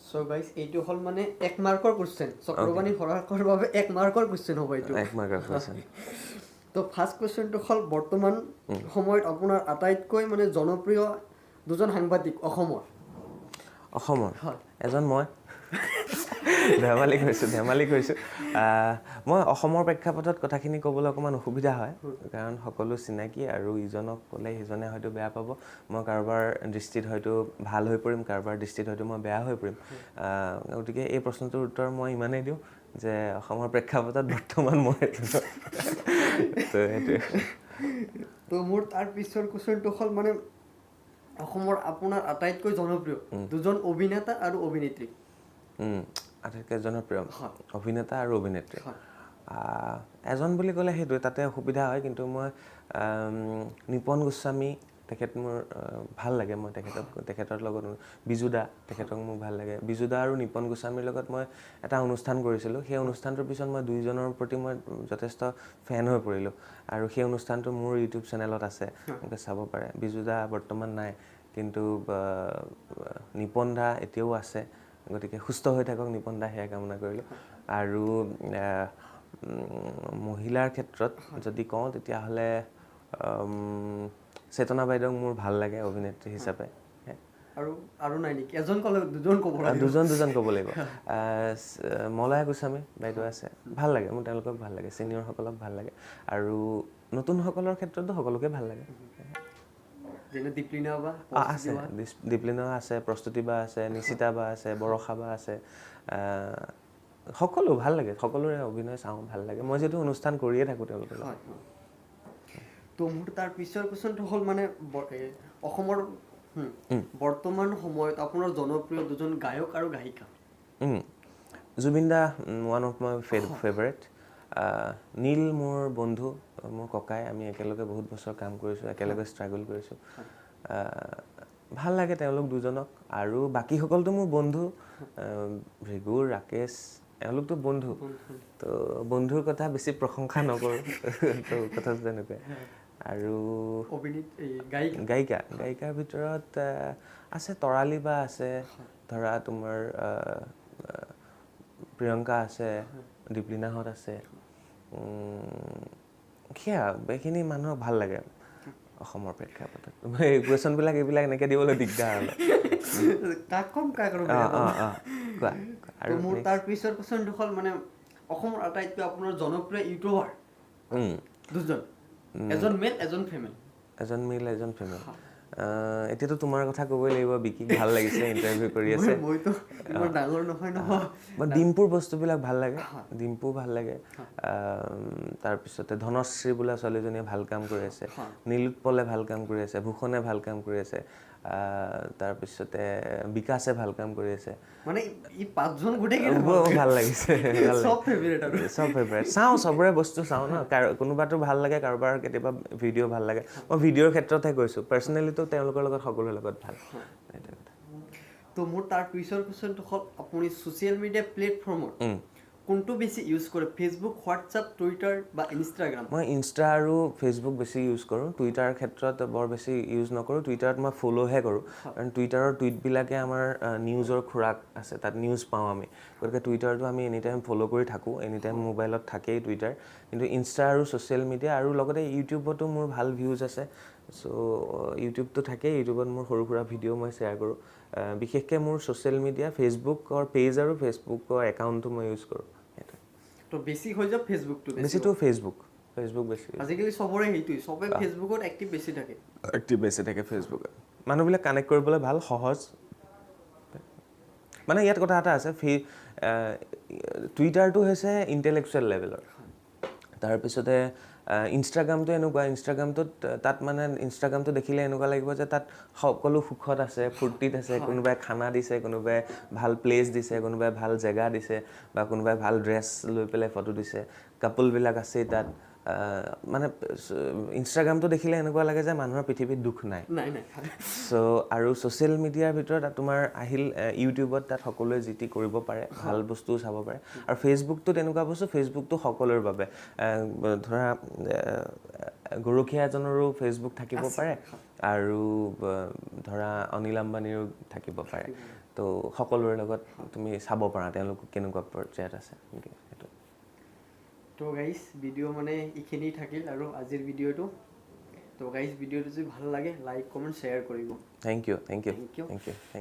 so guys এইটো হল মানে 1 মাৰ্কৰ কোৱেশ্চন চক্ৰবাণী হৰাকৰ বাবে 1 মাৰ্কৰ কোৱেশ্চন হ'ব এইটো 1 মাৰ্কৰ কোৱেশ্চন তো ফাৰ্স্ট কোৱেশ্চনটো হল বৰ্তমান সময়ত আপোনাৰ আটাইতকৈ মানে জনপ্ৰিয় দুজন সাংবাদিক অসমৰ এজন মই ধেমালি কৰিছোঁ মই অসমৰ প্ৰেক্ষাপটত কথাখিনি ক'বলৈ অকণমান অসুবিধা হয় কাৰণ সকলো চিনাকি আৰু ইজনক ক'লে সিজনে হয়তো বেয়া পাব মই কাৰোবাৰ দৃষ্টিত হয়তো ভাল হৈ পৰিম কাৰোবাৰ দৃষ্টিত হয়তো মই বেয়া হৈ পৰিম গতিকে এই প্ৰশ্নটোৰ উত্তৰ মই ইমানেই দিওঁ যে অসমৰ প্ৰেক্ষাপটত বৰ্তমান মই তো সেইটোৱে তো মোৰ তাৰ পিছৰ কোৱেশ্চনটো হ'ল মানে অসমৰ আপোনাৰ আটাইতকৈ জনপ্ৰিয় দুজন অভিনেতা আৰু অভিনেত্ৰী আটাইতকৈ জনপ্ৰিয় অভিনেতা আৰু অভিনেত্ৰী এজন বুলি ক'লে সেইটোৱে তাতে অসুবিধা হয় কিন্তু মই নিপন গোস্বামী তেখেত মোৰ ভাল লাগে মই তেখেতৰ লগত বিজুদা তেখেতক মোৰ ভাল লাগে বিজুদা আৰু নিপন গোস্বামীৰ লগত মই এটা অনুষ্ঠান কৰিছিলোঁ সেই অনুষ্ঠানটোৰ পিছত মই দুইজনৰ প্ৰতি মই যথেষ্ট ফেন হৈ পৰিলোঁ আৰু সেই অনুষ্ঠানটো মোৰ ইউটিউব চেনেলত আছে এনেকৈ চাব পাৰে বিজুদা বৰ্তমান নাই কিন্তু নিপন দা এতিয়াও আছে গতিকে সুস্থ হৈ থাকক নিপন দা সেয়া কামনা কৰিলোঁ আৰু মহিলাৰ ক্ষেত্ৰত যদি কওঁ তেতিয়াহ'লে চেতনা বাইদেউক মোৰ ভাল লাগে অভিনেত্ৰী হিচাপে আৰু নাই নেকি এজন ক'লে দুজন ক'ব লাগিব দুজন ক'ব লাগিব মলয়া গোস্বামী বাইদেউ আছে ভাল লাগে মোৰ তেওঁলোকক ভাল লাগে ছিনিয়ৰসকলক ভাল লাগে আৰু নতুনসকলৰ ক্ষেত্ৰতো সকলোকে ভাল লাগে আছে দীপলিনা আছে প্ৰস্তুতি বা আছে নিশিতা বা আছে বৰষা বা আছে সকলো ভাল লাগে সকলোৰে অভিনয় চাওঁ ভাল লাগে মই যিহেতু অনুষ্ঠান কৰিয়ে থাকোঁ তেওঁলোকৰ তো মোৰ তাৰ পিছৰ কোৱেশ্চনটো হ'ল মানে অসমৰ বৰ্তমান সময়ত আপোনাৰ জনপ্ৰিয় দুজন গায়ক আৰু গায়িকা জুবিন দা ওৱান অফ মাই ফেভাৰেট নীল মোৰ বন্ধু মোৰ ককাই আমি একেলগে বহুত বছৰ কাম কৰিছোঁ একেলগে ষ্ট্ৰাগল কৰিছোঁ ভাল লাগে তেওঁলোক দুজনক আৰু বাকীসকলতো মোৰ বন্ধু ভৃগু ৰাকেশ এওঁলোকতো বন্ধু তো বন্ধুৰ কথা বেছি প্ৰশংসা নকৰোঁ তো কথাটো তেনেকুৱাই আৰু গায়িকাৰ ভিতৰত আছে তৰালি বা আছে ধৰা তোমাৰ প্ৰিয়ংকা আছে দীপলিনাহঁত আছে সেয়া এইখিনি মানুহক ভাল লাগে অসমৰ প্ৰেক্ষাপটত এই কুৱেশ্যনবিলাক এইবিলাক এনেকৈ দিবলৈ দিগদাৰ আৰু মোৰ তাৰ পিছৰ কুৱেশ্যনটো হ'ল মানে অসমৰ আটাইতকৈ আপোনাৰ জনপ্ৰিয় ইউটিউবাৰ দুজন এজন মেল এজন ফিমেল এতিয়াতো তোমাৰ কথা ক'বই লাগিব বিকিক ভাল লাগিছে ইণ্টাৰভিউ কৰি আছে ডিম্পুৰ বস্তুবিলাক ভাল লাগে ডিম্পু ভাল লাগে তাৰপিছতে ধনশ্ৰী বোলা ছোৱালীজনীয়ে ভাল কাম কৰি আছে নীলোৎপলে ভাল কাম কৰি আছে ভূষণে ভাল কাম কৰি আছে তাৰপিছতে বিকাশে ভাল কাম কৰি আছে মানে ই পাঁচজন গোটেই ভাল লাগিছে চব ফেভাৰেট চাওঁ চবৰে বস্তু চাওঁ ন কোনোবাটো ভাল লাগে কাৰোবাৰ কেতিয়াবা ভিডিঅ' ভাল লাগে মই ভিডিঅ'ৰ ক্ষেত্ৰতহে কৈছোঁ পাৰ্চনেলিতো তেওঁলোকৰ লগত সকলোৰে লগত ভাল তো মোৰ তাৰ পিছৰ কুৱেশ্যনটো হ'ল আপুনি ছ'চিয়েল মিডিয়া প্লেটফৰ্মত কোনটো বেছি ইউজ কৰে ফেচবুক হোৱাটছআপ টুইটাৰ বা ইনষ্টাগ্ৰাম মই ইনষ্টা আৰু ফেচবুক বেছি ইউজ কৰোঁ টুইটাৰ ক্ষেত্ৰত বৰ বেছি ইউজ নকৰোঁ টুইটাৰত মই ফ'ল'হে কৰোঁ কাৰণ টুইটাৰৰ টুইটবিলাকে আমাৰ নিউজৰ খোৰাক আছে তাত নিউজ পাওঁ আমি গতিকে টুইটাৰটো আমি এনি টাইম ফ'ল' কৰি থাকোঁ এনি টাইম মোবাইলত থাকেই টুইটাৰ কিন্তু ইনষ্টা আৰু ছ'চিয়েল মিডিয়া আৰু লগতে ইউটিউবতো মোৰ ভাল ভিউজ আছে চ' ইউটিউবটো থাকেই ইউটিউবত মোৰ সৰু সুৰা ভিডিঅ' মই শ্বেয়াৰ কৰোঁ বিশেষকৈ মোৰ ছ'চিয়েল মিডিয়া ফেচবুকৰ পেজ আৰু ফেচবুকৰ একাউণ্টটো মই ইউজ কৰোঁ তো বেছি হৈ যাব ফেচবুকটো বেছিতো ফেচবুক বেছি আজিকালি চবৰে সেইটোৱে চবে ফেচবুকত এক্টিভ বেছি থাকে ফেচবুকত মানুহবিলাক কানেক্ট কৰিবলৈ ভাল সহজ মানে ইয়াত কথা এটা আছে টুইটাৰটো হৈছে ইণ্টেলেকচুৱেল লেভেলৰ তাৰপিছতে ইনষ্টাগ্ৰামটো এনেকুৱা ইনষ্টাগ্ৰামটোত তাত মানে ইনষ্টাগ্ৰামটো দেখিলে এনেকুৱা লাগিব যে তাত সকলো সুখত আছে ফূৰ্তিত আছে কোনোবাই খানা দিছে কোনোবাই ভাল প্লেচ দিছে কোনোবাই ভাল জেগা দিছে বা কোনোবাই ভাল ড্ৰেছ লৈ পেলাই ফটো দিছে কাপলবিলাক আছেই তাত মানে ইনষ্টাগ্ৰামটো দেখিলে এনেকুৱা লাগে যে মানুহৰ পৃথিৱীত দুখ নাই চ' আৰু ছ'চিয়েল মিডিয়াৰ ভিতৰত তোমাৰ আহিল ইউটিউবত তাত সকলোৱে যি টি কৰিব পাৰে ভাল বস্তুও চাব পাৰে আৰু ফেচবুকটো তেনেকুৱা বস্তু ফেচবুকটো সকলোৰে বাবে ধৰা গৰখীয়া এজনৰো ফেচবুক থাকিব পাৰে আৰু ধৰা অনিল আম্বানীৰো থাকিব পাৰে তো সকলোৰে লগত তুমি চাব পাৰা তেওঁলোক কেনেকুৱা পৰ্যায়ত আছে সেইটো তো গাইজ ভিডিঅ' মানে এইখিনি থাকিল আৰু আজিৰ ভিডিঅ'টো তো গাইজ ভিডিঅ'টো যদি ভাল লাগে লাইক কমেণ্ট শ্বেয়াৰ কৰিব থেংক ইউ